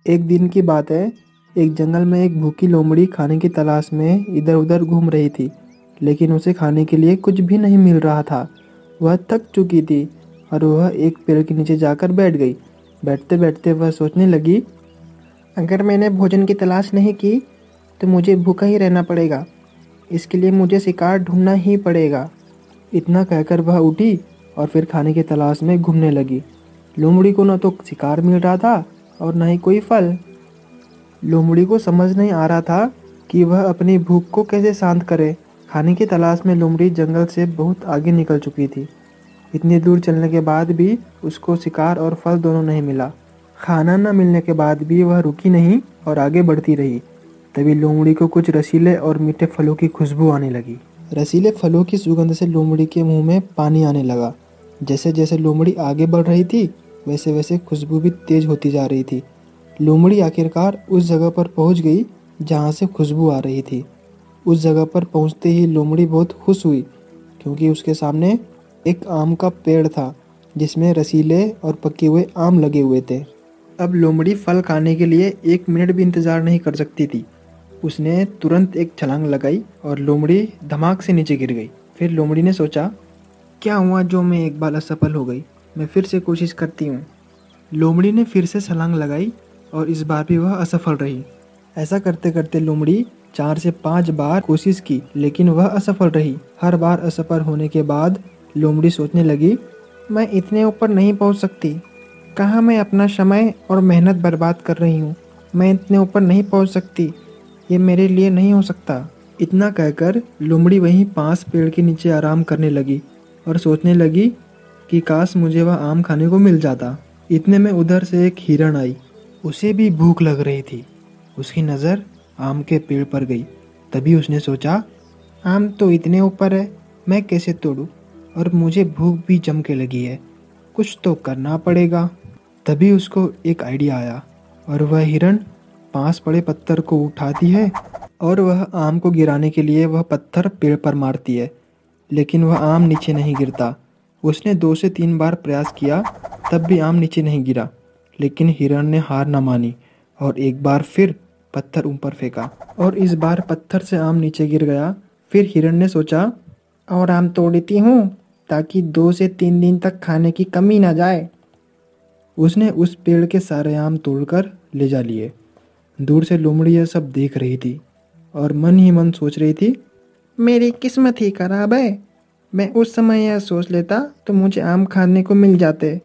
एक दिन की बात है। एक जंगल में एक भूखी लोमड़ी खाने की तलाश में इधर उधर घूम रही थी, लेकिन उसे खाने के लिए कुछ भी नहीं मिल रहा था। वह थक चुकी थी और वह एक पेड़ के नीचे जाकर बैठ गई। बैठते बैठते वह सोचने लगी, अगर मैंने भोजन की तलाश नहीं की तो मुझे भूखा ही रहना पड़ेगा। इसके लिए मुझे शिकार ढूंढना ही पड़ेगा। इतना कहकर वह उठी और फिर खाने की तलाश में घूमने लगी। लोमड़ी को न तो शिकार मिल रहा था और न ही कोई फल। लोमड़ी को समझ नहीं आ रहा था कि वह अपनी भूख को कैसे शांत करे। खाने की तलाश में लोमड़ी जंगल से बहुत आगे निकल चुकी थी। इतनी दूर चलने के बाद भी उसको शिकार और फल दोनों नहीं मिला। खाना न मिलने के बाद भी वह रुकी नहीं और आगे बढ़ती रही। तभी लोमड़ी को कुछ रसीले और मीठे फलों की खुशबू आने लगी। रसीले फलों की सुगंध से लोमड़ी के मुंह में पानी आने लगा। जैसे जैसे लोमड़ी आगे बढ़ रही थी, वैसे वैसे खुशबू भी तेज होती जा रही थी। लोमड़ी आखिरकार उस जगह पर पहुंच गई जहां से खुशबू आ रही थी। उस जगह पर पहुंचते ही लोमड़ी बहुत खुश हुई, क्योंकि उसके सामने एक आम का पेड़ था जिसमें रसीले और पके हुए आम लगे हुए थे। अब लोमड़ी फल खाने के लिए 1 मिनट भी इंतजार नहीं कर सकती थी। उसने तुरंत एक छलांग लगाई और लोमड़ी धमाक से नीचे गिर गई। फिर लोमड़ी ने सोचा, क्या हुआ जो मैं एक बार असफल हो गई, मैं फिर से कोशिश करती हूँ। लोमड़ी ने फिर से छलांग लगाई और इस बार भी वह असफल रही। ऐसा करते करते लोमड़ी 4 से 5 बार कोशिश की, लेकिन वह असफल रही। हर बार असफल होने के बाद लोमड़ी सोचने लगी, मैं इतने ऊपर नहीं पहुंच सकती। कहाँ मैं अपना समय और मेहनत बर्बाद कर रही हूँ। मैं इतने ऊपर नहीं पहुंच सकती, ये मेरे लिए नहीं हो सकता। इतना कहकर लोमड़ी वहीं पास पेड़ के नीचे आराम करने लगी और सोचने लगी कि काश मुझे वह आम खाने को मिल जाता। इतने में उधर से एक हिरण आई। उसे भी भूख लग रही थी। उसकी नज़र आम के पेड़ पर गई। तभी उसने सोचा, आम तो इतने ऊपर है, मैं कैसे तोड़ूं? और मुझे भूख भी जम के लगी है, कुछ तो करना पड़ेगा। तभी उसको एक आइडिया आया और वह हिरण पास पड़े पत्थर को उठाती है और वह आम को गिराने के लिए वह पत्थर पेड़ पर मारती है, लेकिन वह आम नीचे नहीं गिरता। उसने 2 से 3 बार प्रयास किया, तब भी आम नीचे नहीं गिरा। लेकिन हिरण ने हार न मानी और एक बार फिर पत्थर ऊपर फेंका और इस बार पत्थर से आम नीचे गिर गया। फिर हिरण ने सोचा, और आम तोड़ देती हूँ ताकि 2 से 3 दिन तक खाने की कमी ना जाए। उसने उस पेड़ के सारे आम तोड़कर ले जा लिए। दूर से लोमड़ी यह सब देख रही थी और मन ही मन सोच रही थी, मेरी किस्मत ही खराब है। मैं उस समय यह सोच लेता तो मुझे आम खाने को मिल जाते।